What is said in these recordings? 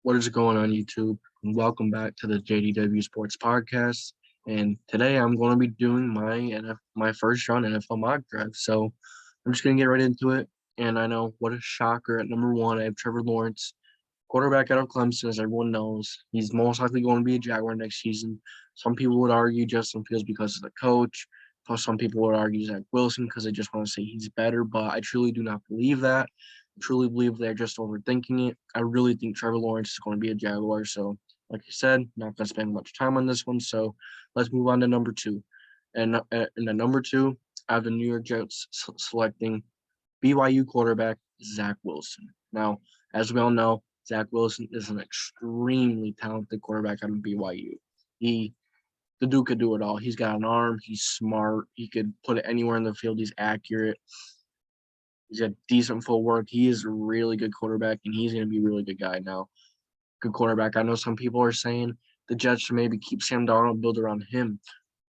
What is going on, YouTube? And welcome back to the JDW Sports Podcast. And today I'm going to be doing my first round NFL mock draft. So I'm just going to get right into it. And I know what a shocker at number one. I have Trevor Lawrence, quarterback out of Clemson, as everyone knows. He's most likely going to be a Jaguar next season. Some people would argue Justin Fields because of the coach. Plus, some people would argue Zach Wilson because they just want to say he's better. But I truly do not believe that. I truly believe they're just overthinking it. I really think Trevor Lawrence is going to be a Jaguar. So, like I said, not going to spend much time on this one. So, let's move on to number two. And in the number two, I have the New York Jets selecting BYU quarterback Zach Wilson. Now, as we all know, Zach Wilson is an extremely talented quarterback out of BYU. The dude could do it all. He's got an arm. He's smart. He could put it anywhere in the field. He's accurate. He's got decent footwork. He is a really good quarterback, and he's going to be a really good guy now. Good quarterback. I know some people are saying the Jets should maybe keep Sam Darnold, build around him,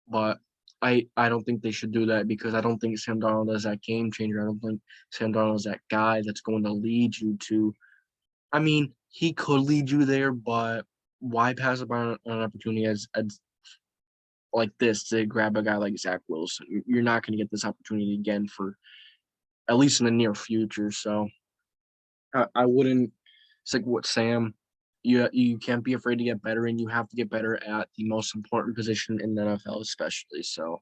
but I don't think they should do that because I don't think Sam Darnold is that game changer. I don't think Sam Darnold is that guy that's going to lead you to. I mean, he could lead you there, but why pass up on an opportunity as like this to grab a guy like Zach Wilson? You're not going to get this opportunity again for at least in the near future. So I wouldn't stick with Sam. You can't be afraid to get better, and you have to get better at the most important position in the NFL, especially. So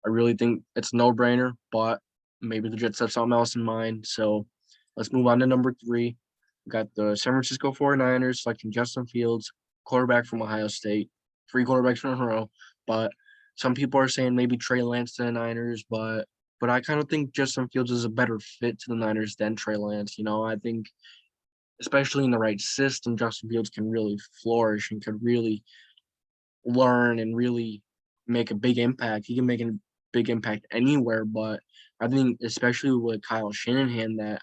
I really think it's a no-brainer, but maybe the Jets have something else in mind. So let's move on to number three. We got the San Francisco 49ers selecting Justin Fields, quarterback from Ohio State. Three quarterbacks in a row, but some people are saying maybe Trey Lance to the Niners, but I kind of think Justin Fields is a better fit to the Niners than Trey Lance. I think especially in the right system, Justin Fields can really flourish and could really learn and really make a big impact. He can make a big impact anywhere, but I think especially with Kyle Shanahan that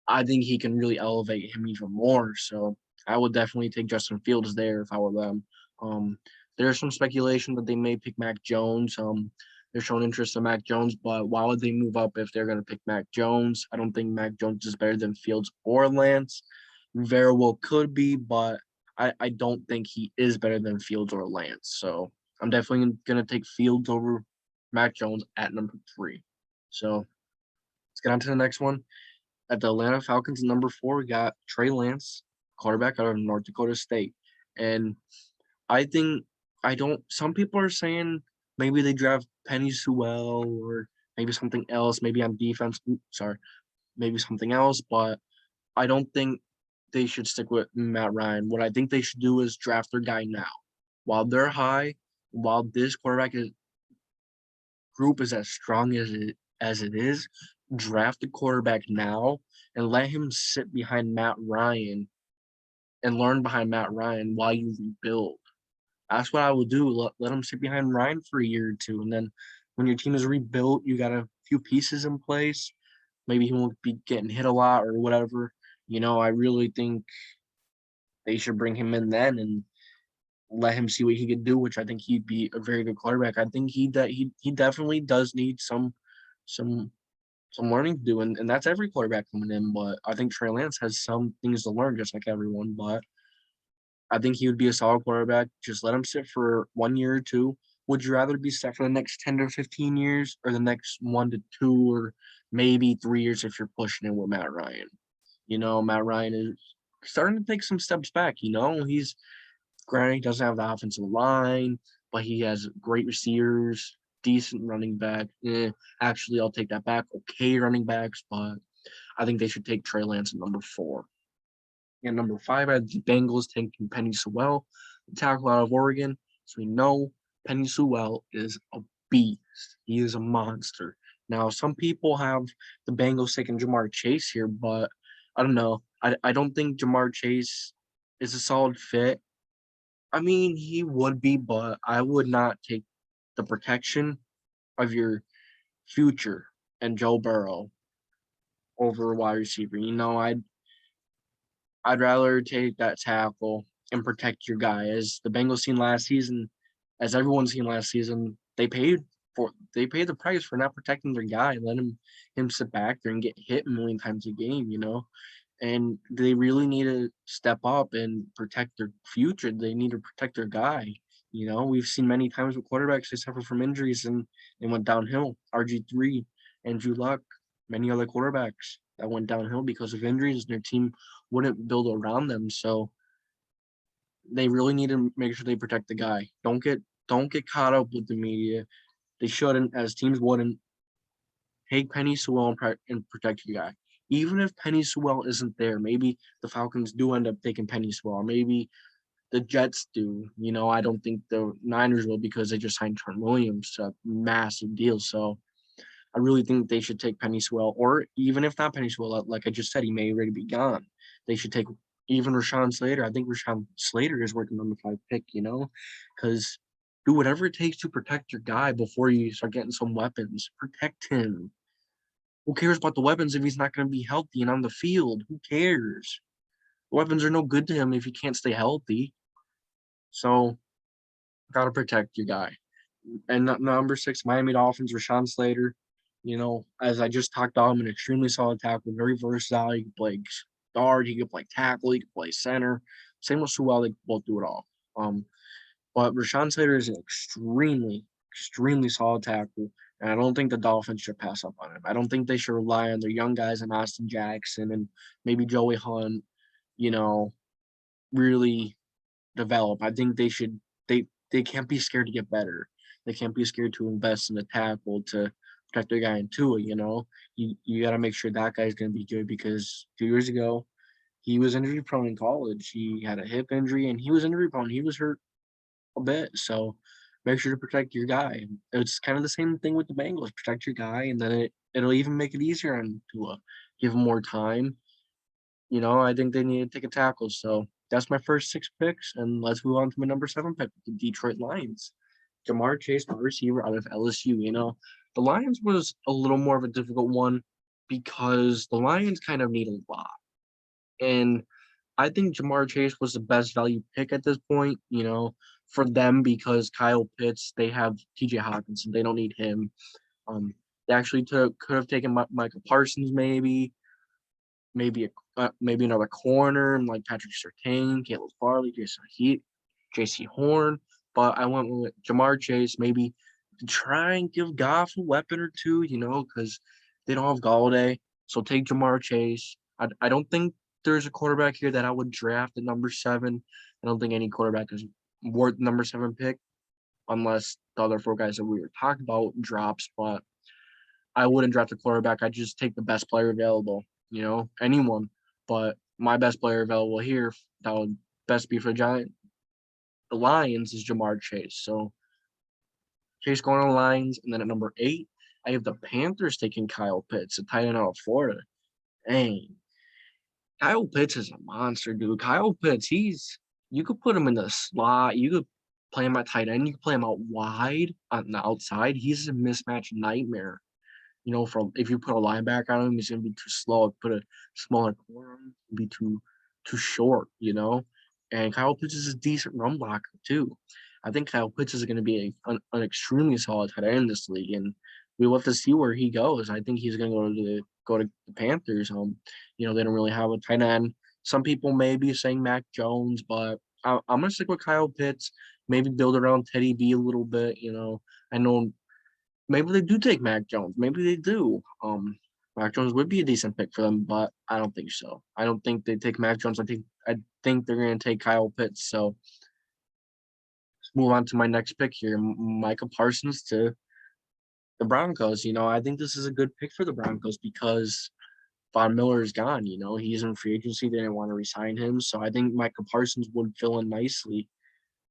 I think he can really elevate him even more. So I would definitely take Justin Fields there if I were them. Um, there's some speculation that they may pick Mac Jones. They're showing interest in Mac Jones, but why would they move up if they're going to pick Mac Jones? I don't think Mac Jones is better than Fields or Lance. Very well could be, but I don't think he is better than Fields or Lance. So I'm definitely going to take Fields over Mac Jones at number three. So let's get on to the next one. At the Atlanta Falcons, number four, we got Trey Lance, quarterback out of North Dakota State. And I think some people are saying maybe they draft Penei Sewell or maybe something else, maybe on defense. Maybe something else, but I don't think they should stick with Matt Ryan. What I think they should do is draft their guy now. While they're high, while this group is as strong as it is, draft the quarterback now and let him sit behind Matt Ryan and learn behind Matt Ryan while you rebuild. That's what I would do. Let him sit behind Ryan for a year or two, and then when your team is rebuilt, you got a few pieces in place. Maybe he won't be getting hit a lot or whatever. I really think they should bring him in then and let him see what he could do, which I think he'd be a very good quarterback. I think he definitely does need some learning to do, and that's every quarterback coming in. But I think Trey Lance has some things to learn, just like everyone. But I think he would be a solid quarterback. Just let him sit for 1 year or two. Would you rather be set for the next 10 to 15 years or the next 1 to 2 or maybe 3 years if you're pushing it with Matt Ryan? Matt Ryan is starting to take some steps back. He's granted he doesn't have the offensive line, but he has great receivers, decent running back. Actually, I'll take that back. Okay, running backs, but I think they should take Trey Lance at number four. And number five, I had the Bengals taking Penei Sewell, the tackle out of Oregon. So we know Penei Sewell is a beast. He is a monster. Now, some people have the Bengals taking JaMarr Chase here, but I don't know. I don't think JaMarr Chase is a solid fit. I mean, he would be, but I would not take the protection of your future and Joe Burrow over a wide receiver. I'd rather take that tackle and protect your guy. As the Bengals seen last season, as everyone's seen last season, they paid the price for not protecting their guy, let him sit back there and get hit a million times a game. and they really need to step up and protect their future. They need to protect their guy. We've seen many times with quarterbacks they suffer from injuries and they went downhill. RG3, Andrew Luck, many other quarterbacks that went downhill because of injuries, and their team wouldn't build around them. So they really need to make sure they protect the guy. Don't get caught up with the media. They shouldn't, as teams wouldn't. Take Penei Sewell and protect your guy. Even if Penei Sewell isn't there, maybe the Falcons do end up taking Penei Sewell. Maybe the Jets do. I don't think the Niners will because they just signed Trent Williams, a massive deal. So I really think they should take Penei Sewell, or even if not Penei Sewell, like I just said, he may already be gone. They should take even Rashawn Slater. I think Rashawn Slater is working on the 5 pick, because do whatever it takes to protect your guy before you start getting some weapons. Protect him. Who cares about the weapons if he's not going to be healthy and on the field? Who cares? The weapons are no good to him if he can't stay healthy. So, got to protect your guy. And number 6, Miami Dolphins, Rashawn Slater. As I just talked about, I'm an extremely solid tackle, very versatile. He can play guard, he can play tackle, he can play center. Same with Sewell, they both do it all. But Rashawn Slater is an extremely, extremely solid tackle, and I don't think the Dolphins should pass up on him. I don't think they should rely on their young guys and Austin Jackson and maybe Joey Hunt, really develop. I think they can't be scared to get better. They can't be scared to invest in a tackle to protect their guy in Tua, You got to make sure that guy's going to be good because 2 years ago, he was injury prone in college. He had a hip injury and he was injury prone. He was hurt a bit. So make sure to protect your guy. It's kind of the same thing with the Bengals. Protect your guy, and then it'll even make it easier on Tua. Give him more time. I think they need to take a tackle. So that's my first 6 picks, and let's move on to my number 7 pick, the Detroit Lions. JaMarr Chase, the receiver out of LSU. The Lions was a little more of a difficult one because the Lions kind of need a lot. And I think JaMarr Chase was the best value pick at this point, for them because Kyle Pitts, they have TJ Hawkinson. They don't need him. They actually could have taken Micah Parsons maybe another corner like Patrick Surtain, Caleb Farley, J.C. Horn. But I went with JaMarr Chase maybe to try and give Goff a weapon or two, because they don't have Galladay. So take JaMarr Chase. I don't think there's a quarterback here that I would draft at number 7. I don't think any quarterback is worth number 7 pick unless the other 4 guys that we were talking about drops. But I wouldn't draft a quarterback. I'd just take the best player available, anyone. But my best player available here that would best be for the Lions is JaMarr Chase. So Chase going on the Lions, and then at number 8, I have the Panthers taking Kyle Pitts, a tight end out of Florida. Dang. Kyle Pitts is a monster, dude. Kyle Pitts, you could put him in the slot. You could play him at tight end. You could play him out wide on the outside. He's a mismatch nightmare. If you put a linebacker on him, he's gonna be too slow. Put a smaller corner on him, be too short, And Kyle Pitts is a decent run blocker too. I think Kyle Pitts is going to be an extremely solid tight end in this league, and we'll have to see where he goes. I think he's going to go to the Panthers. They don't really have a tight end. Some people may be saying Mac Jones, but I'm going to stick with Kyle Pitts. Maybe build around Teddy B a little bit. I know maybe they do take Mac Jones. Maybe they do. Mac Jones would be a decent pick for them, but I don't think so. I don't think they take Mac Jones. I think they're going to take Kyle Pitts. So let's move on to my next pick here, Micah Parsons to the Broncos. I think this is a good pick for the Broncos because Von Miller is gone. He's in free agency. They didn't want to resign him. So I think Micah Parsons would fill in nicely.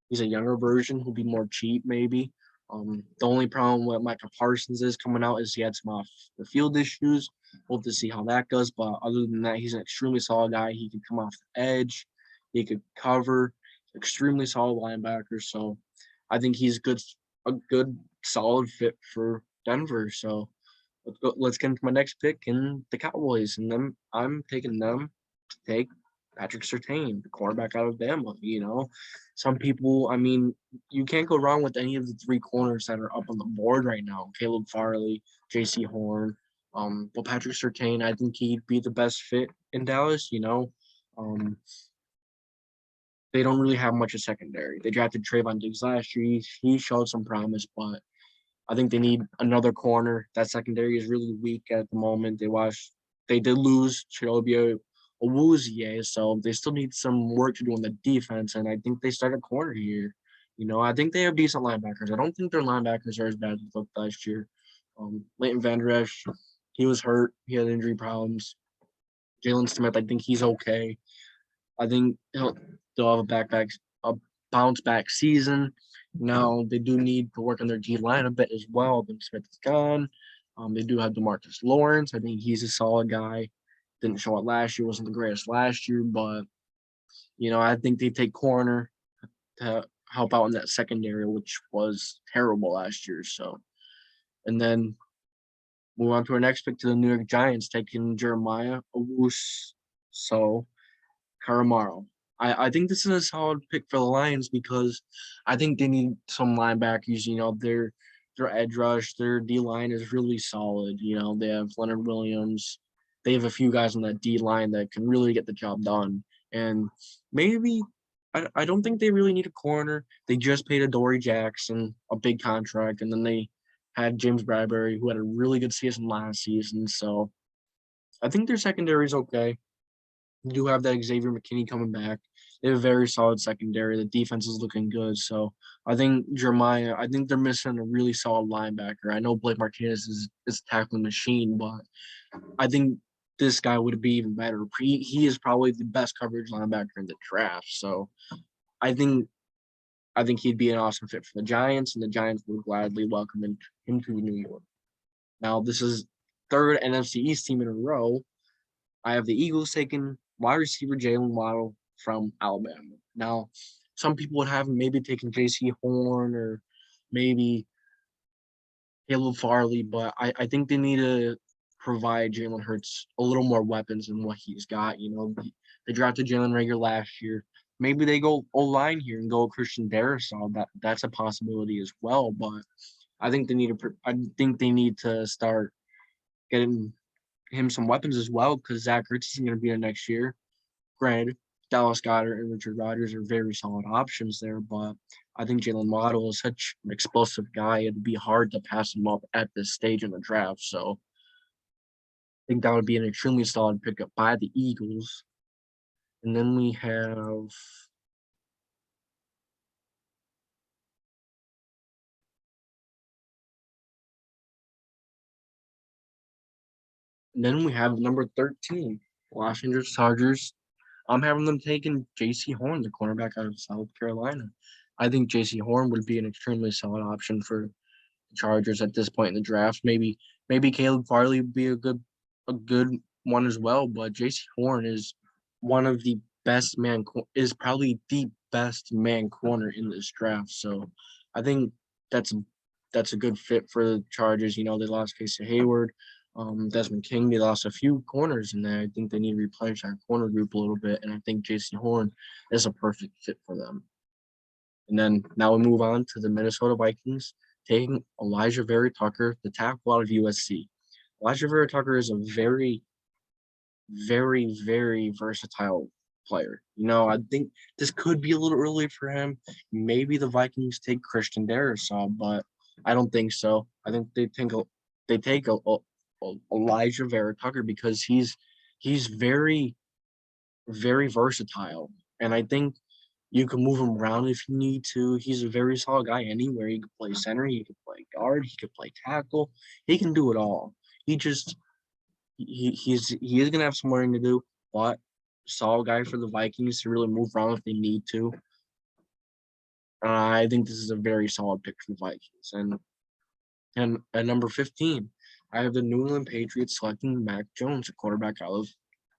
He's a younger version who'll be more cheap maybe. The only problem with Micah Parsons is coming out is he had some off the field issues. We'll have to see how that goes. But other than that, he's an extremely solid guy. He can come off the edge. He could cover. Extremely solid linebacker. So I think he's a good, solid fit for Denver. So let's get into my next pick in the Cowboys. And then I'm taking them to take Patrick Surtain, the cornerback out of Bama. Some people, you can't go wrong with any of the 3 corners that are up on the board right now. Caleb Farley, J.C. Horn, But Patrick Surtain, I think he'd be the best fit in Dallas. Um, they don't really have much of secondary. They drafted Trayvon Diggs last year. He showed some promise, but I think they need another corner. That secondary is really weak at the moment. They did lose Chidobe Awuzie, so they still need some work to do on the defense. And I think they start a corner here. I think they have decent linebackers. I don't think their linebackers are as bad as they looked last year. Leighton Vander Esch, he was hurt. He had injury problems. Jalen Smith, I think he's okay. I think they'll have a bounce back season. Now they do need to work on their D line a bit as well. Ben Smith is gone. They do have Demarcus Lawrence. I think he's a solid guy. Didn't show it last year. Wasn't the greatest last year, but I think they take corner to help out in that secondary, which was terrible last year. So, and then move on to our next pick to the New York Giants, taking Jeremiah Owusu. So Caramaro. I think this is a solid pick for the Lions because I think they need some linebackers. Their edge rush, their D line is really solid. They have Leonard Williams. They have a few guys on that D line that can really get the job done. And maybe I don't think they really need a corner. They just paid Adoree Jackson a big contract, and then they had James Bradbury, who had a really good season last season. So I think their secondary is okay. You do have that Xavier McKinney coming back. They have a very solid secondary. The defense is looking good. So I think I think they're missing a really solid linebacker. I know Blake Martinez is a tackling machine, but I think this guy would be even better. He is probably the best coverage linebacker in the draft. So I think he'd be an awesome fit for the Giants, and the Giants would gladly welcome him to New York. Now this is third NFC East team in a row. I have the Eagles taking wide receiver Jalen Waddle from Alabama. Now, some people would have him maybe taking J.C. Horn or maybe Caleb Farley, but I think they need to provide Jalen Hurts a little more weapons than what he's got. They drafted Jalen Reagor last year. Maybe they go O-line here and go Christian Darrisaw. That's a possibility as well, but I think they need to start getting him some weapons as well because Zach Ertz isn't going to be there next year. Granted, Dallas Goedert and Richard Rodgers are very solid options there, but I think Jalen Waddle is such an explosive guy. It'd be hard to pass him up at this stage in the draft. So I think that would be an extremely solid pickup by the Eagles. And then we have number 13, Los Angeles Chargers. I'm having them taking J.C. Horn, the cornerback out of South Carolina. I think J.C. Horn would be an extremely solid option for the Chargers at this point in the draft. Maybe Caleb Farley would be a good one as well. But J.C. Horn is one of the best is probably the best man corner in this draft. So I think that's a good fit for the Chargers. They lost Casey Hayward, Desmond King. They lost a few corners in there. I think they need to replenish that corner group a little bit, and I think J.C. Horn is a perfect fit for them. And then now we move on to the Minnesota Vikings, taking Elijah Vera Tucker, the tackle out of USC. Elijah Vera Tucker is a very, very, very versatile player. I think this could be a little early for him. Maybe the Vikings take Christian Darrisaw, but I don't think so. I think they take Elijah Vera Tucker because he's very, very versatile, and I think you can move him around if you need to. He's a very solid guy anywhere. He could play center, he could play guard, he could play tackle. He can do it all. He is gonna have some learning to do, but solid guy for the Vikings to really move around if they need to. I think this is a very solid pick for the Vikings. And at number 15, I have the New England Patriots selecting Mac Jones, a quarterback out of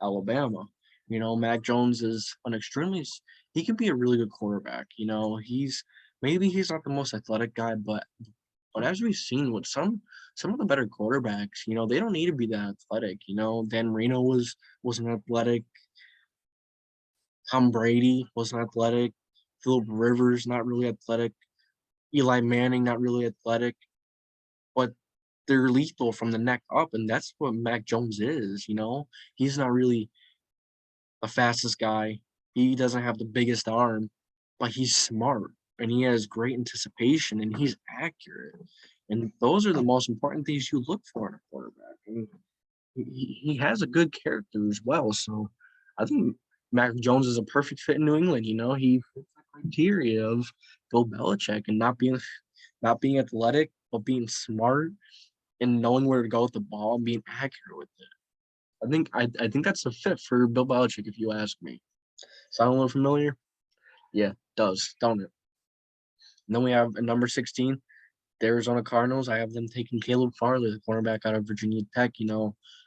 Alabama. Mac Jones is he can be a really good quarterback. He's not the most athletic guy, but as we've seen with some of the better quarterbacks, they don't need to be that athletic. Dan Marino wasn't athletic. Tom Brady wasn't athletic. Philip Rivers not really athletic. Eli Manning not really athletic. But they're lethal from the neck up, and that's what Mac Jones is. He's not really the fastest guy. He doesn't have the biggest arm, but he's smart and he has great anticipation and he's accurate. And those are the most important things you look for in a quarterback. And he has a good character as well. So I think Mac Jones is a perfect fit in New England. He fits the criteria of Bill Belichick and not being athletic, but being smart and knowing where to go with the ball and being accurate with it. I think that's a fit for Bill Belichick, if you ask me. Sound a little familiar? Yeah, it does, don't it? And then we have at number 16, the Arizona Cardinals. I have them taking Caleb Farley, the cornerback out of Virginia Tech.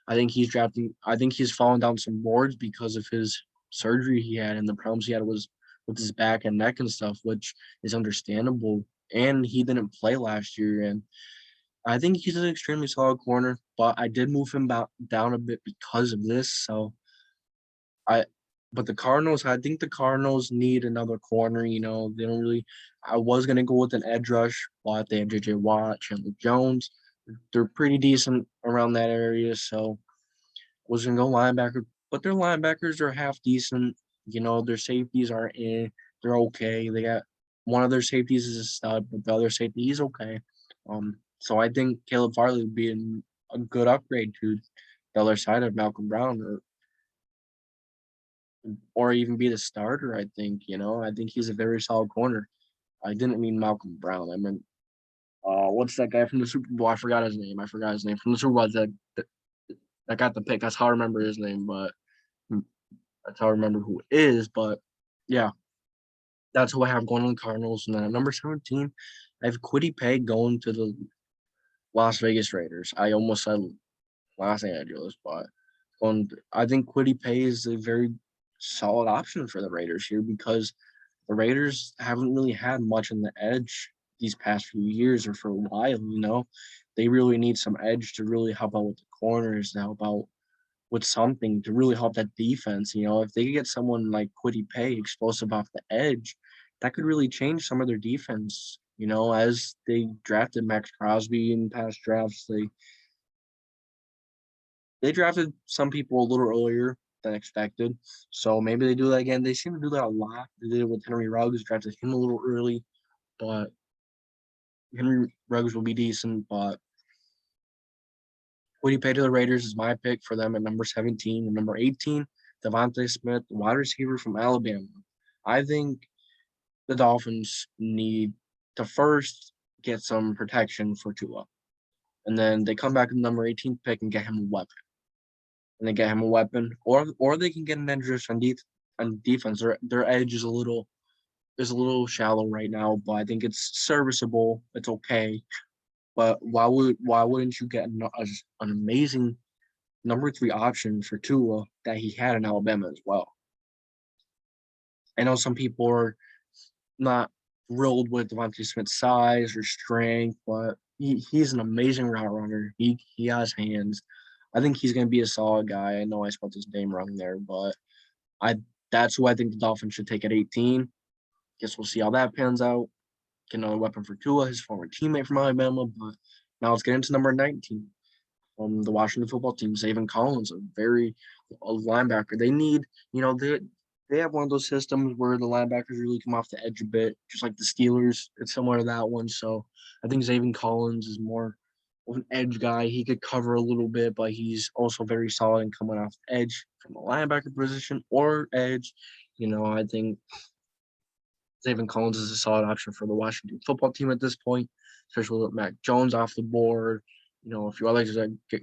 I think he's fallen down some boards because of his surgery he had and the problems he had with his back and neck and stuff, which is understandable. And he didn't play last year. And I think he's an extremely solid corner, but I did move him down a bit because of this. So I but I think the Cardinals need another corner. They don't really. I was gonna go with an edge rush, but they have J.J. Watt, Chandler Jones. They're pretty decent around that area, so was gonna go linebacker. But their linebackers are half decent. Their safeties are in. They're okay. They got one of their safeties is a stud, but the other safety is okay. So I think Caleb Farley would be a good upgrade to the other side of Malcolm Brown, or even be the starter. I think he's a very solid corner. I didn't mean Malcolm Brown. I meant what's that guy from the Super Bowl? I forgot his name. From the Super Bowl that got the pick. That's how I remember his name, but that's how I remember who it is. But yeah, that's who I have going on the Cardinals. And then at number 17, I have Kwity Paye going to the Las Vegas Raiders. I almost said Los Angeles, but I think Kwity Paye is a very solid option for the Raiders here because the Raiders haven't really had much on the edge these past few years or for a while. They really need some edge to really help out with the corners, to help out with something to really help that defense. If they could get someone like Kwity Paye explosive off the edge, that could really change some of their defense. As they drafted Max Crosby in past drafts, they drafted some people a little earlier than expected. So maybe they do that again. They seem to do that a lot. They did it with Henry Ruggs, drafted him a little early, but Henry Ruggs will be decent. But Kwity Paye to the Raiders is my pick for them at number 17. And number 18, Devontae Smith, wide receiver from Alabama. I think the Dolphins need to first get some protection for Tua. And then they come back with the number 18 pick and get him a weapon. Or they can get an edge rush on defense. Their edge is a little shallow right now, but I think it's serviceable. It's okay. But why wouldn't you get an amazing number 3 option for Tua that he had in Alabama as well? I know some people are not thrilled with Devontae Smith's size or strength, but he's an amazing route runner. He has hands. I think he's going to be a solid guy. I know I spelled his name wrong there, but that's who I think the Dolphins should take at 18. Guess we'll see how that pans out. Get another weapon for Tua, his former teammate from Alabama. But now let's get into number 19 from the Washington football team, Zaven Collins, a linebacker. They need, they have one of those systems where the linebackers really come off the edge a bit, just like the Steelers. It's similar to that one. So I think Zaven Collins is more of an edge guy. He could cover a little bit, but he's also very solid in coming off the edge from the linebacker position or edge. I think Zaven Collins is a solid option for the Washington football team at this point, especially with Mac Jones off the board. A few other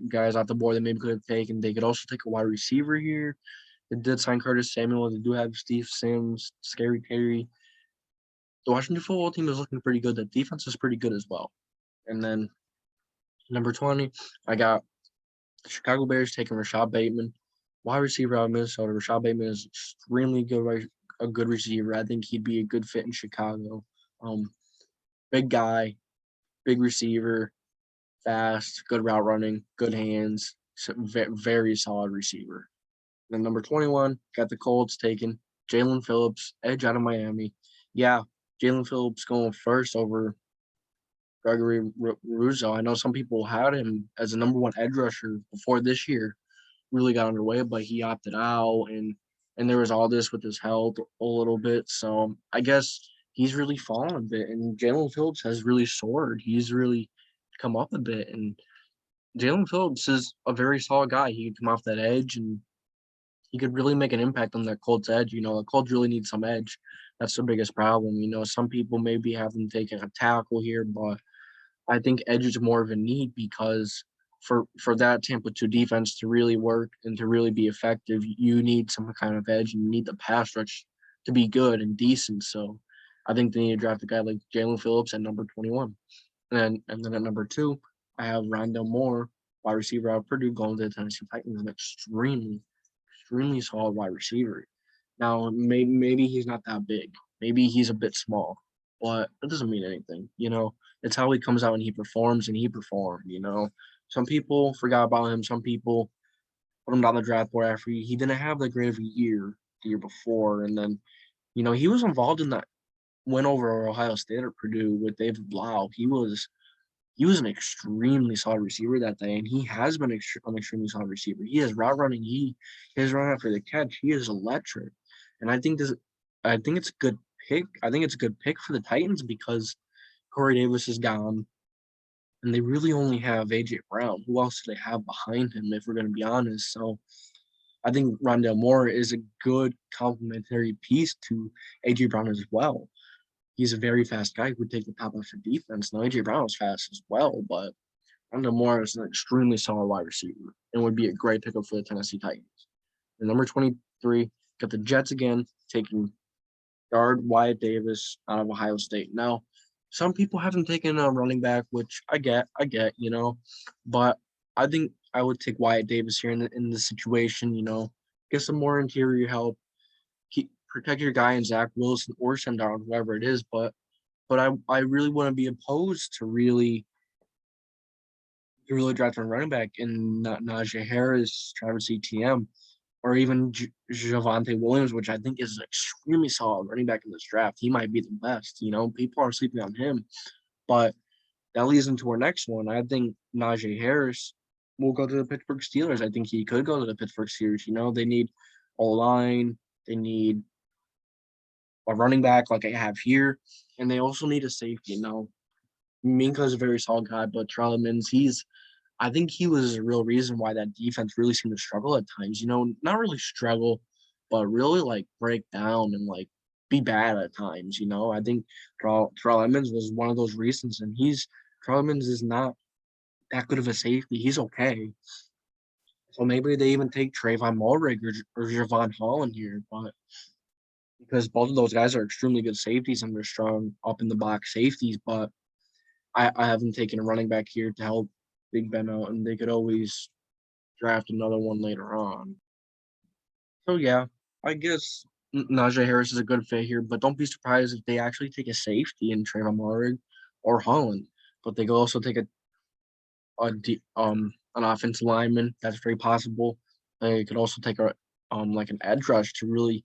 guys off the board that maybe could have taken. They could also take a wide receiver here. They did sign Curtis Samuel. They do have Steve Sims, Scary Terry. The Washington football team is looking pretty good. The defense is pretty good as well. And then number 20, I got the Chicago Bears taking Rashad Bateman, wide receiver out of Minnesota. Rashad Bateman is extremely good, a good receiver. I think he'd be a good fit in Chicago. Big guy, big receiver, fast, good route running, good hands, so very solid receiver. Then number 21, got the Colts taking Jalen Phillips, edge out of Miami. Yeah, Jalen Phillips going first over Gregory Rousseau. I know some people had him as a number one edge rusher before this year really got underway, but he opted out, and there was all this with his health a little bit. So I guess he's really fallen a bit, and Jalen Phillips has really soared. He's really come up a bit, and Jalen Phillips is a very solid guy. He could come off that edge, and he could really make an impact on that Colts edge. The Colts really need some edge. That's the biggest problem. Some people maybe have them taking a tackle here, but I think edge is more of a need because for that Tampa 2 defense to really work and to really be effective, you need some kind of edge and you need the pass rush to be good and decent. So I think they need to draft a guy like Jalen Phillips at number 21. And then at number 2, I have Randall Moore, wide receiver out of Purdue, going to the Tennessee Titans, an extremely solid wide receiver. Now, maybe he's not that big. Maybe he's a bit small, but it doesn't mean anything. It's how he comes out and he performs, and he performed. Some people forgot about him. Some people put him down the draft board after he didn't have that great of a year the year before. And then, he was involved in that win over Ohio State or Purdue with David Blau. He was an extremely solid receiver that day, and he has been an extremely solid receiver. He has route running. His run after the catch. He is electric, and I think it's a good pick. I think it's a good pick for the Titans because Corey Davis is gone, and they really only have AJ Brown. Who else do they have behind him? If we're going to be honest, so I think Rondale Moore is a good complementary piece to AJ Brown as well. He's a very fast guy who would take the top off the defense. Now, AJ Brown is fast as well, but Rondale Moore is an extremely solid wide receiver and would be a great pickup for the Tennessee Titans. And number 23, got the Jets again, taking guard Wyatt Davis out of Ohio State. Now, some people haven't taken a running back, which I get, but I think I would take Wyatt Davis here in this situation, get some more interior help, protect your guy in Zach Wilson or send down whoever it is, but I really wouldn't be opposed to really draft a running back in Najee Harris, Travis Etienne, or even Javonte Williams, which I think is an extremely solid running back in this draft. He might be the best. People are sleeping on him, but that leads into our next one. I think Najee Harris will go to the Pittsburgh Steelers. I think he could go to the Pittsburgh Steelers. They need O-line, they need a running back like I have here, and they also need a safety. Now, Minka is a very solid guy, but Trevor Lawrence, I think he was a real reason why that defense really seemed to struggle at times. Not really struggle, but really like break down and like be bad at times. I think Terrell Emmons was one of those reasons, and Terrell Emmons is not that good of a safety. He's okay. So maybe they even take Trayvon Mulrig or Javon Holland here, but because both of those guys are extremely good safeties and they're strong up in the box safeties, but I haven't taken a running back here to help Big Ben out, and they could always draft another one later on. So, yeah, I guess Najee Harris is a good fit here, but don't be surprised if they actually take a safety in Trayvon Mulrig or Holland. But they could also take an offensive lineman. That's very possible. They could also take like an edge rush to really.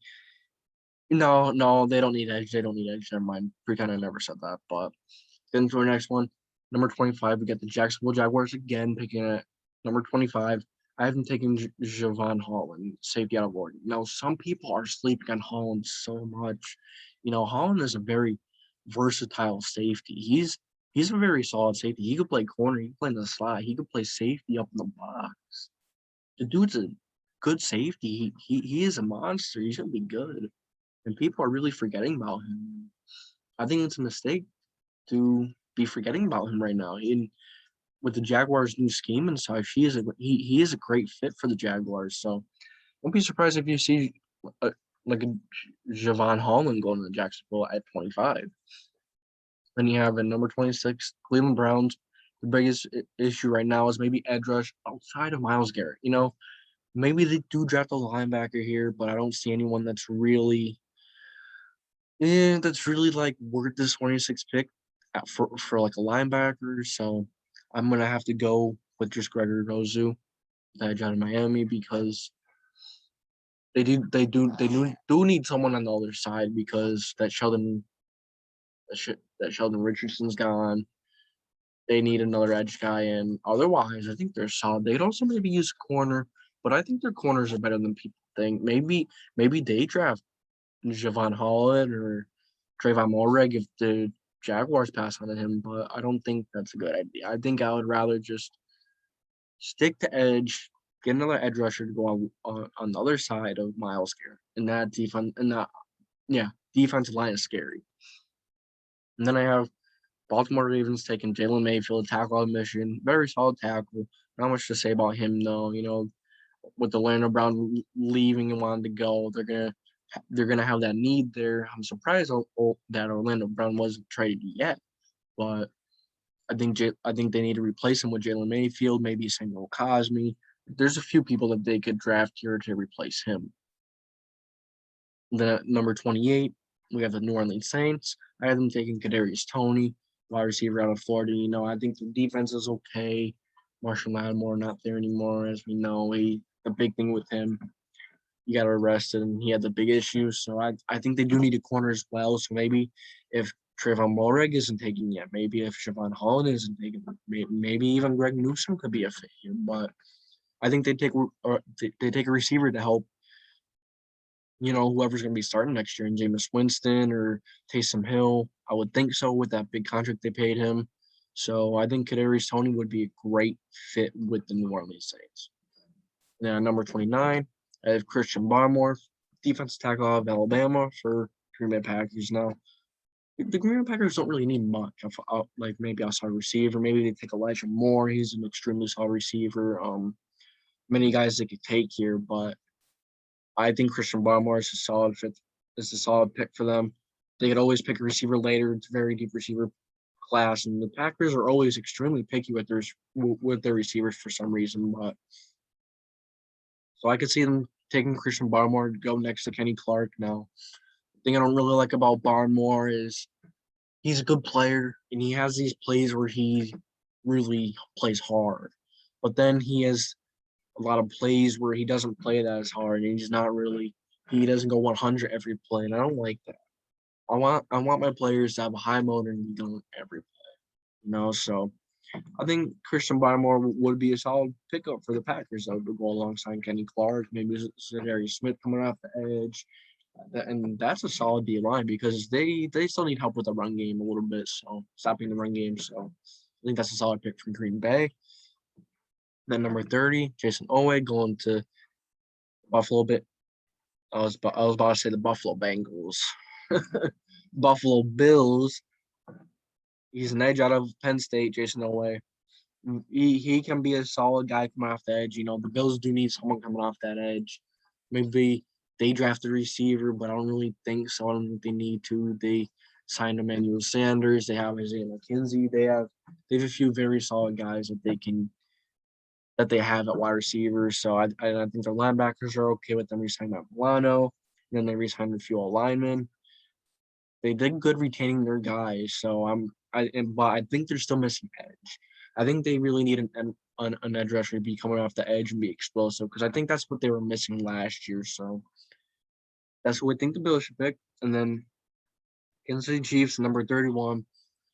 No, they don't need edge. They don't need edge. Never mind. Pretend I never said that. But then to our next one, number 25, we got the Jacksonville Jaguars again picking at number 25. I haven't taken Javon Holland, safety out of Oregon. Now, some people are sleeping on Holland so much. Holland is a very versatile safety. He's a very solid safety. He could play corner. He could play in the slot. He could play safety up in the box. The dude's a good safety. He is a monster. He's going to be good. And people are really forgetting about him. I think it's a mistake to be forgetting about him right now. With the Jaguars' new scheme and such, he is a great fit for the Jaguars. So don't be surprised if you see like a Javon Holland going to Jacksonville at 25. Then you have at number 26, Cleveland Browns. The biggest issue right now is maybe edge rush outside of Myles Garrett. Maybe they do draft a linebacker here, but I don't see anyone that's really like worth this 26 pick for like a linebacker. So I'm gonna have to go with just Gregory Rousseau, that out of Miami, because they do need someone on the other side because that Sheldon Richardson's gone. they need another edge guy, and otherwise, I think they're solid. They'd also maybe use a corner, but I think their corners are better than people think. Maybe they draft Javon Holland or Trayvon Mulreg if the Jaguars pass on him, but I don't think that's a good idea. I think I would rather just stick to edge, get another edge rusher to go on the other side of Miles Garrett, and that defensive line is scary. And then I have Baltimore Ravens taking Jalen Mayfield, tackle out of Michigan, very solid tackle. Not much to say about him though. With the Orlando Brown leaving and wanting to go, they're gonna have that need there. I'm surprised that Orlando Brown wasn't traded yet, but I think they need to replace him with Jalen Mayfield, maybe Samuel Cosme. There's a few people that they could draft here to replace him. Then at number 28, we have the New Orleans Saints. I have them taking Kadarius Toney, wide receiver out of Florida. I think the defense is okay. Marshall Lattimore not there anymore, as we know. The big thing with him, he got arrested and he had the big issue. So I think they do need a corner as well. So maybe if Trayvon Mulreg isn't taken yet, maybe if Javon Holland isn't taken, maybe even Greg Newsome could be a fit here. But I think they take a receiver to help, whoever's going to be starting next year, in Jameis Winston or Taysom Hill. I would think so with that big contract they paid him. So I think Kadarius Toney would be a great fit with the New Orleans Saints. Then at number 29, I have Christian Barmore, defensive tackle out of Alabama for Green Bay Packers. Now, the Green Bay Packers don't really need much. Like maybe outside receiver, maybe they take Elijah Moore. He's an extremely solid receiver. Many guys they could take here, but I think Christian Barmore is a solid fit. It's a solid pick for them. They could always pick a receiver later. It's a very deep receiver class, and the Packers are always extremely picky with their receivers for some reason. But so I could see them taking Christian Barmore to go next to Kenny Clark. Now, the thing I don't really like about Barmore is he's a good player, and he has these plays where he really plays hard. But then he has a lot of plays where he doesn't play that as hard, and he doesn't go 100 every play, and I don't like that. I want my players to have a high motor and be going every play, so I think Christian Barmore would be a solid pickup for the Packers that would go alongside Kenny Clark, maybe Zadarius Smith coming off the edge. And that's a solid D line because they still need help with the run game a little bit, so stopping the run game. So I think that's a solid pick from Green Bay. Then number 30, Jason Owe going to Buffalo bit. I was about to say the Buffalo Bengals. Buffalo Bills. He's an edge out of Penn State, Jason Owe. He can be a solid guy coming off the edge. The Bills do need someone coming off that edge. Maybe they drafted a receiver, but I don't really think so. I don't think they need to. They signed Emmanuel Sanders. They have Isaiah McKenzie. They have a few very solid guys that they have at wide receivers. So I think their linebackers are okay with them re-signing Matt Milano. And then they re-signed a few linemen. They did good retaining their guys. So but I think they're still missing edge. I think they really need an edge rusher to be coming off the edge and be explosive because I think that's what they were missing last year. So that's what I think the Bills should pick. And then Kansas City Chiefs, number 31,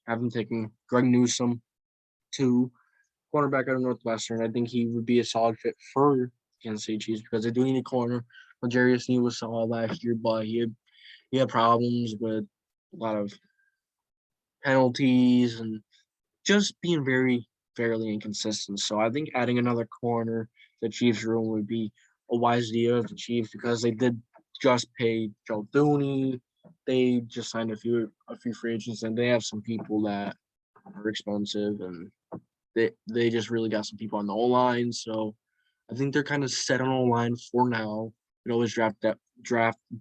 have them taking Greg Newsome, 2, cornerback out of Northwestern. I think he would be a solid fit for Kansas City Chiefs because they do need a corner. L'Jarius Sneed was solid last year, but he had problems with a lot of penalties and just being very fairly inconsistent. So I think adding another corner to the Chiefs room would be a wise idea of the Chiefs because they did just pay Joe Thuney. They just signed a few free agents, and they have some people that are expensive, and they just really got some people on the O-line. So I think they're kind of set on O-line for now. You can always draft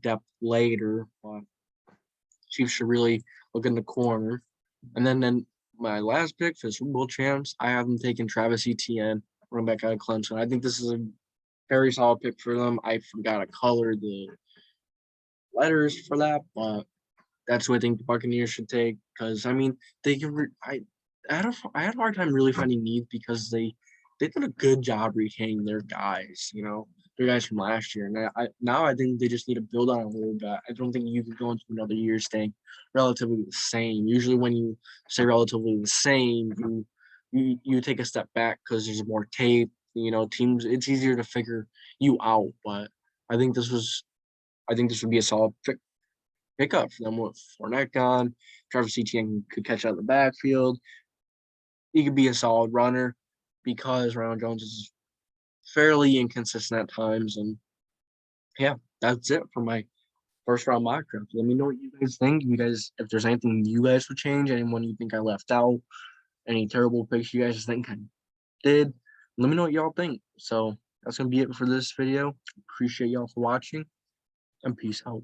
depth later, but Chiefs should really look in the corner. And then my last pick for Super Bowl champs, I have them taking Travis Etienne, running back out of Clemson. I think this is a very solid pick for them. I forgot to color the letters for that, but that's what I think the Buccaneers should take because, they can I had a hard time really finding needs because they did a good job retaining their guys, their guys from last year. And I think they just need to build on it a little bit. I don't think you can go into another year staying relatively the same. Usually when you say relatively the same, you take a step back because there's more tape. Teams, it's easier to figure you out. But I think this would be a solid pickup for them with Fournette gone. Travis Etienne could catch out of the backfield. He could be a solid runner because Ronald Jones is fairly inconsistent at times. And yeah, that's it for my first round mock draft. Let me know what you guys think. If there's anything you guys would change, anyone you think I left out, any terrible picks you guys think I did, let me know what y'all think. So that's gonna be it for this video. Appreciate y'all for watching, and peace out.